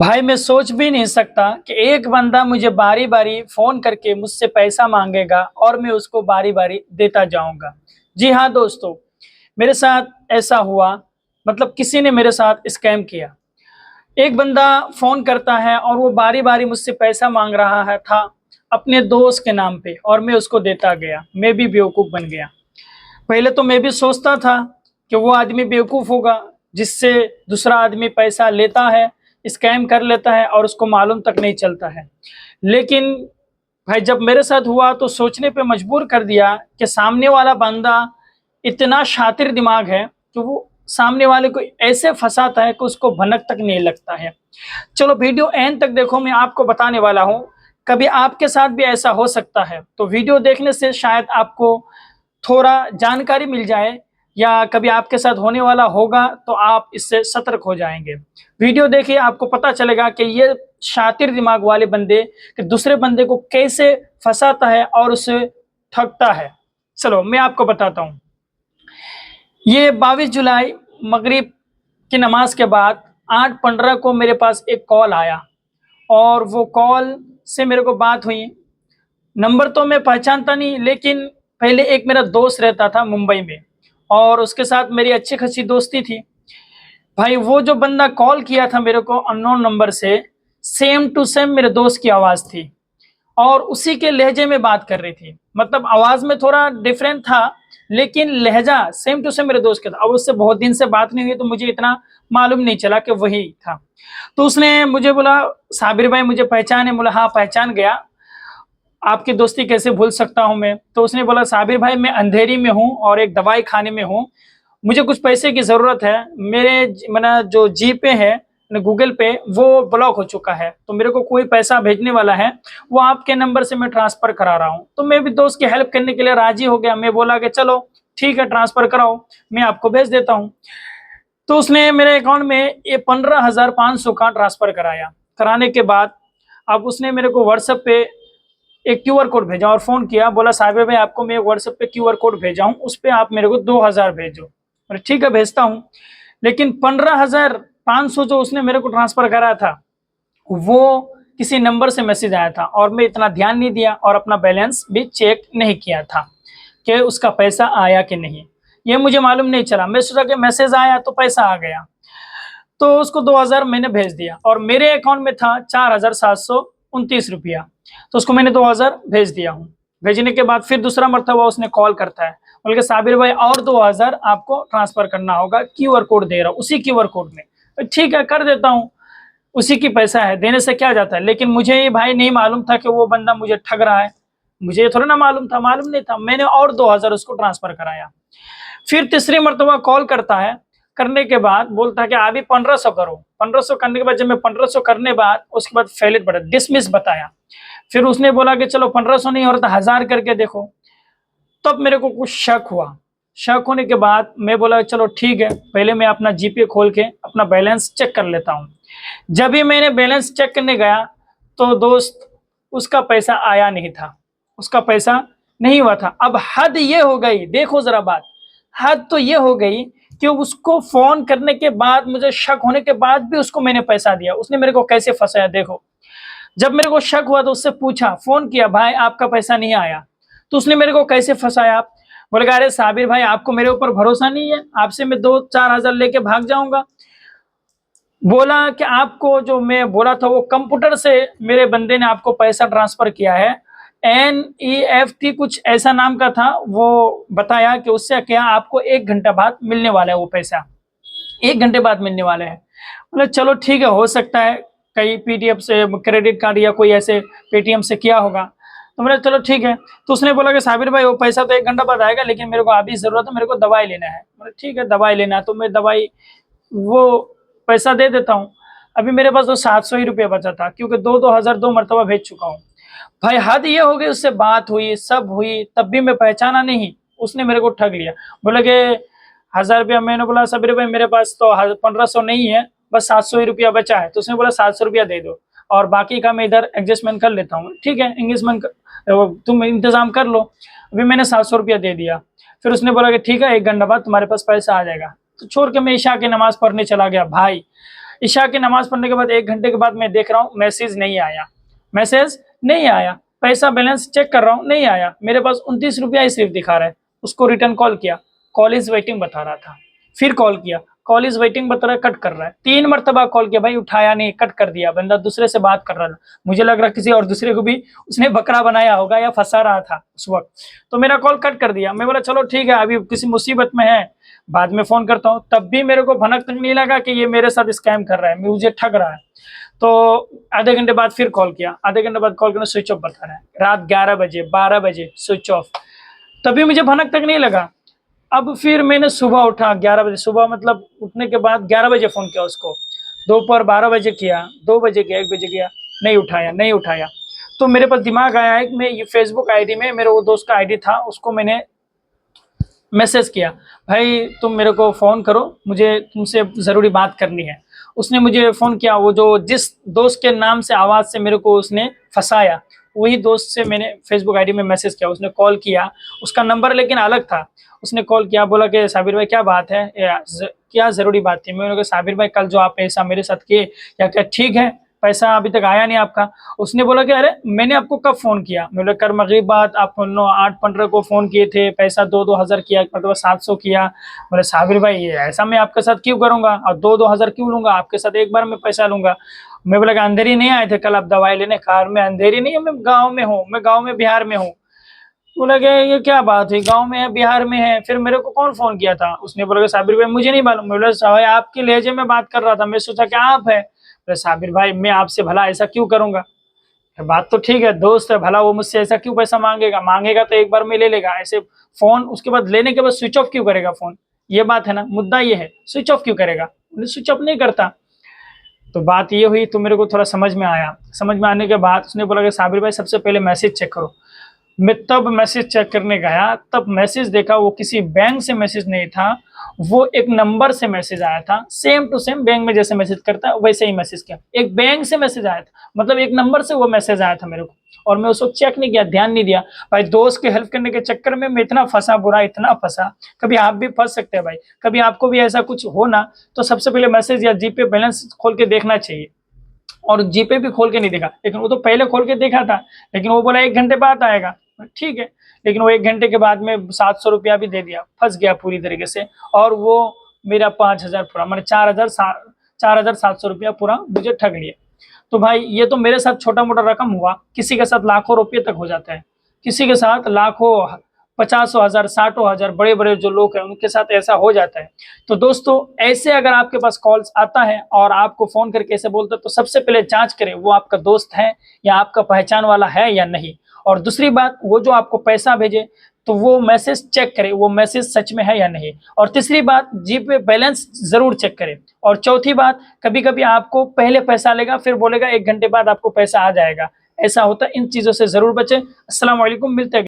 भाई मैं सोच भी नहीं सकता कि एक बंदा मुझे बारी-बारी फ़ोन करके मुझसे पैसा माँगेगा और मैं उसको बारी-बारी देता जाऊँगा। जी हाँ दोस्तों, मेरे साथ ऐसा हुआ मतलब किसी ने मेरे साथ स्कैम किया। एक बंदा फ़ोन करता है और वो बारी-बारी मुझसे पैसा माँग रहा है था अपने दोस्त के नाम पे और मैं उसको देता गया। मैं भी बेवकूफ़ बन गया। पहले तो मैं भी सोचता था कि वो आदमी बेवकूफ़ होगा, जिससे दूसरा आदमी पैसा लेता है, स्कैम कर लेता है और उसको मालूम तक नहीं चलता है। लेकिन भाई जब मेरे साथ हुआ तो सोचने पे मजबूर कर दिया कि सामने वाला बंदा इतना शातिर दिमाग है कि वो सामने वाले को ऐसे फँसाता है कि उसको भनक तक नहीं लगता है। चलो वीडियो एंड तक देखो, मैं आपको बताने वाला हूँ, कभी आपके साथ भी ऐसा हो सकता है, तो वीडियो देखने से शायद आपको थोड़ा जानकारी मिल जाए या कभी आपके साथ होने वाला होगा तो आप इससे सतर्क हो जाएँगे। वीडियो देखिए, आपको पता चलेगा कि ये शातिर दिमाग वाले बंदे कि दूसरे बंदे को कैसे फँसाता है और उसे ठगता है। चलो मैं आपको बताता हूँ। ये 22 जुलाई मगरिब की नमाज़ के बाद 8:15 को मेरे पास एक कॉल आया और वो कॉल से मेरे को बात हुई। नंबर तो मैं पहचानता नहीं, लेकिन पहले एक मेरा दोस्त रहता था मुंबई में और उसके साथ मेरी अच्छी खासी दोस्ती थी। भाई वो जो बंदा कॉल किया था मेरे को अननोन नंबर से, सेम टू सेम मेरे दोस्त की आवाज़ थी और उसी के लहजे में बात कर रही थी। मतलब आवाज़ में थोड़ा डिफरेंट था, लेकिन लहजा सेम टू सेम मेरे दोस्त का था। अब उससे बहुत दिन से बात नहीं हुई तो मुझे इतना मालूम नहीं चला कि वही था। तो उसने मुझे बोला, "साबिर भाई मुझे पहचाने?" बोला, "हाँ, पहचान गया। आपकी दोस्ती कैसे भूल सकता हूँ मैं?" तो उसने बोला, "साबिर भाई मैं अंधेरी में हूँ और एक दवाई खाने में हूँ। मुझे कुछ पैसे की ज़रूरत है। मेरे मेरा जो जीपे है, गूगल पे वो ब्लॉक हो चुका है। तो मेरे को कोई पैसा भेजने वाला है, वो आपके नंबर से मैं ट्रांसफ़र करा रहा हूँ।" तो मैं भी दोस्त की हेल्प करने के लिए राज़ी हो गया। मैं बोला कि चलो ठीक है, ट्रांसफ़र कराओ, मैं आपको भेज देता हूँ। तो उसने मेरे अकाउंट में ये 15,500 का ट्रांसफ़र कराया। कराने के बाद अब उसने मेरे को व्हाट्सएप पे एक क्यूआर कोड भेजा और फ़ोन किया, बोला, "साबिर भाई आपको मैं व्हाट्सएप पे क्यूआर कोड भेजा हूँ, उस पे आप मेरे को 2000 भेजो।" मैंने ठीक है भेजता हूँ। लेकिन 15,500 जो उसने मेरे को ट्रांसफ़र करा था, वो किसी नंबर से मैसेज आया था और मैं इतना ध्यान नहीं दिया और अपना बैलेंस भी चेक नहीं किया था कि उसका पैसा आया कि नहीं। ये मुझे मालूम नहीं चला। मैं सोचा कि मैसेज आया तो पैसा आ गया। तो उसको 2000 मैंने भेज दिया और मेरे अकाउंट में था 4729 रुपया। तो उसको मैंने 2000 भेज दिया हूँ। भेजने के बाद फिर दूसरा मर्तबा उसने कॉल करता है, बोले कि साबिर भाई और 2000 आपको ट्रांसफ़र करना होगा, क्यूआर कोड दे रहा हूँ, उसी क्यूआर कोड में। तो ठीक है कर देता हूँ, उसी की पैसा है, देने से क्या जाता है। लेकिन मुझे ये भाई नहीं मालूम था कि वो बंदा मुझे ठग रहा है। मुझे ये थोड़ा ना मालूम था, मालूम नहीं था। मैंने और 2000 उसको ट्रांसफ़र कराया। फिर तीसरी मर्तबा कॉल करता है, करने के बाद बोलता है कि अभी 1500 करो। 1500 करने के बाद जब मैं 1500 करने बाद उसके बाद फेलियर बता डिसमिस बताया। फिर उसने बोला कि चलो 1500 नहीं हो रहा था 1000 करके देखो। तब मेरे को कुछ शक हुआ। शक होने के बाद मैं बोला चलो ठीक है, पहले मैं अपना जीपे खोल के अपना बैलेंस चेक कर लेता हूँ। जब भी मैंने बैलेंस चेक करने गया तो दोस्त उसका पैसा आया नहीं था, उसका पैसा नहीं हुआ था। अब हद ये हो गई, देखो ज़रा बात, हद तो ये हो गई कि उसको फ़ोन करने के बाद मुझे शक होने के बाद भी उसको मैंने पैसा दिया। उसने मेरे को कैसे फँसाया देखो। जब मेरे को शक हुआ तो उससे पूछा, फ़ोन किया, भाई आपका पैसा नहीं आया। तो उसने मेरे को कैसे फँसाया? बोलेगा, "अरे साबिर भाई आपको मेरे ऊपर भरोसा नहीं है? आपसे मैं 2-4 हज़ार लेके भाग जाऊँगा?" बोला कि आपको जो मैं बोला था वो कंप्यूटर से मेरे बंदे ने आपको पैसा ट्रांसफ़र किया है। एनईएफटी कुछ ऐसा नाम का था, वो बताया कि उससे क्या आपको 1 घंटा बाद मिलने वाला है वो पैसा, 1 घंटे बाद मिलने वाला है। बोला चलो ठीक है, हो सकता है कहीं पीटीएफ से क्रेडिट कार्ड या कोई ऐसे पेटीएम से किया होगा। तो मैंने चलो ठीक है। तो उसने बोला कि साबिर भाई वो पैसा तो 1 घंटा बाद आएगा, लेकिन मेरे को अभी ज़रूरत है, मेरे को दवाई लेना है। बोला ठीक है दवाई लेना है तो मैं दवाई वो पैसा दे देता हूँ। अभी मेरे पास तो 700 ही रुपया बचा था, क्योंकि 2-2 हज़ार 2 मर्तबा भेज चुका हूँ। भाई हद ये हो गई, उससे बात हुई, सब हुई, तब भी मैं पहचाना नहीं, उसने मेरे को ठग लिया। बोला कि 1000 रुपया, मैंने बोला साबिर भाई मेरे पास तो 1500 नहीं है, बस 700 ही रुपया बचा है। तो उसने बोला 700 रुपया दे दो और बाकी का मैं इधर एडजस्टमेंट कर लेता हूँ। ठीक है, एंगेजमेंट तुम इंतज़ाम कर लो। अभी मैंने 700 रुपया दे दिया। फिर उसने बोला कि ठीक है 1 घंटा बाद तुम्हारे पास पैसा आ जाएगा। तो छोड़ के मैं ईशा की नमाज़ पढ़ने चला गया। भाई इशा की नमाज पढ़ने के बाद 1 घंटे के बाद मैं देख रहा हूँ मैसेज नहीं आया, मैसेज नहीं आया, पैसा बैलेंस चेक कर रहा हूँ नहीं आया, मेरे पास 29 रुपया ही सिर्फ दिखा रहा है। उसको रिटर्न कॉल किया, कॉल इज वेटिंग बता रहा था, फिर कॉल किया, कॉल इज वेटिंग बता रहा है, कट कर रहा है। 3 मरतबा कॉल किया, भाई उठाया नहीं, कट कर दिया। बंदा दूसरे से बात कर रहा था, मुझे लग रहा किसी और दूसरे को भी उसने बकरा बनाया होगा या फंसा रहा था उस वक्त, तो मेरा कॉल कट कर दिया। मैं बोला चलो ठीक है, अभी किसी मुसीबत में है, बाद में फोन करता हूँ। तब भी मेरे को भनक तक नहीं लगा कि ये मेरे साथ स्कैम कर रहा है, मुझे ठग रहा है। तो आधे घंटे बाद फिर कॉल किया, आधे घंटे बाद कॉल करना स्विच ऑफ बता रहा है, रात 11 बजे 12 बजे स्विच ऑफ, तभी मुझे भनक तक नहीं लगा। अब फिर मैंने सुबह उठा 11 बजे, सुबह मतलब उठने के बाद 11 बजे फोन किया उसको, दोपहर 12 बजे किया, 2 बजे किया, 1 बजे किया, नहीं उठाया, नहीं उठाया। तो मेरे पास दिमाग आया है कि मैं ये फेसबुक आईडी में मेरे वो दोस्त का आईडी था, उसको मैंने मैसेज किया, भाई तुम मेरे को फ़ोन करो, मुझे तुमसे ज़रूरी बात करनी है। उसने मुझे फ़ोन किया, वो जो जिस दोस्त के नाम से आवाज़ से मेरे को उसने फंसाया, वही दोस्त से मैंने फेसबुक आईडी में मैसेज किया। उसने कॉल किया, उसका नंबर लेकिन अलग था। उसने कॉल किया, बोला कि साबिर भाई क्या बात है, क्या ज़रूरी बात थी। मैंने कहा साबिर भाई कल जो आप ऐसा मेरे साथ किए, या क्या ठीक है, पैसा अभी तक आया नहीं आपका। उसने बोला कि अरे मैंने आपको कब फ़ोन किया। मैंने कल मगरिब बाद आप 8-15 को फ़ोन किए थे, पैसा 2-2 हज़ार किया, मतलब 700 किया। बोले साबिर भाई ये ऐसा मैं आपके साथ क्यों करूँगा, और 2-2 हज़ार क्यों लूँगा, आपके साथ एक बार में पैसा लूँगा। मैं बोला कि अंधेरी नहीं आए थे कल आप दवाई लेने, कार में अंधेरी नहीं है, मैं गाँव में हूँ, मैं गाँव में बिहार में हूँ। बोला कि ये क्या बात हुई, गाँव में है बिहार में है, फिर मेरे को कौन फ़ोन किया था। उसने बोला कि साबिर भाई मुझे नहीं मालूम। मैं बोला साहब आपके लहजे में बात कर रहा था, मैं सोचा कि आप है। बोले साबिर भाई मैं आपसे भला ऐसा क्यों करूँगा, बात तो ठीक है, दोस्त है, भला वो मुझसे ऐसा क्यों पैसा मांगेगा, मांगेगा तो एक बार में ले लेगा, ऐसे फोन उसके बाद लेने के बाद स्विच ऑफ क्यों करेगा फोन, ये बात है ना, मुद्दा ये है, स्विच ऑफ क्यों करेगा, स्विच ऑफ नहीं करता। तो बात ये हुई, तो मेरे को थोड़ा समझ में आया। समझ में आने के बाद उसने बोला कि साबिर भाई सबसे पहले मैसेज चेक करो। मैं तब मैसेज चेक करने गया, तब मैसेज देखा वो किसी बैंक से मैसेज नहीं था, वो एक नंबर से मैसेज आया था, सेम टू सेम बैंक में जैसे मैसेज करता है वैसे ही मैसेज किया, एक बैंक से मैसेज आया था, मतलब एक नंबर से वो मैसेज आया था मेरे को। और मैं उसको चेक नहीं किया, ध्यान नहीं दिया। भाई दोस्त के हेल्प करने के चक्कर में मैं इतना फंसा, बुरा इतना फंसा। कभी आप भी फंस सकते हैं भाई, कभी आपको भी ऐसा कुछ हो ना, तो सबसे पहले मैसेज या जीपे बैलेंस खोल के देखना चाहिए। और जीपे भी खोल के नहीं देखा, लेकिन वो तो पहले खोल के देखा था, लेकिन वो बोला 1 घंटे बाद आएगा, ठीक है। लेकिन वो 1 घंटे के बाद में 700 रुपया भी दे दिया, फंस गया पूरी तरीके से। और वो मेरा 5,000 पूरा, मैंने 4,700 रुपया पूरा मुझे ठग लिए। तो भाई ये तो मेरे साथ छोटा मोटा रकम हुआ, किसी के साथ लाखों रुपये तक हो जाता है, किसी के साथ लाखों, 50,000 60,000, बड़े बड़े जो लोग हैं उनके साथ ऐसा हो जाता है। तो दोस्तों ऐसे अगर आपके पास कॉल्स आता है और आपको फोन करके ऐसे बोलते हैं, तो सबसे पहले जांच करें वो आपका दोस्त है या आपका पहचान वाला है या नहीं। और दूसरी बात, वो जो आपको पैसा भेजे तो वो मैसेज चेक करें, वो मैसेज सच में है या नहीं। और तीसरी बात, जीपे बैलेंस जरूर चेक करें। और चौथी बात, कभी कभी आपको पहले पैसा लेगा फिर बोलेगा 1 घंटे बाद आपको पैसा आ जाएगा, ऐसा होता है। इन चीजों से जरूर बचें। अस्सलाम वालेकुम, मिलते हैं।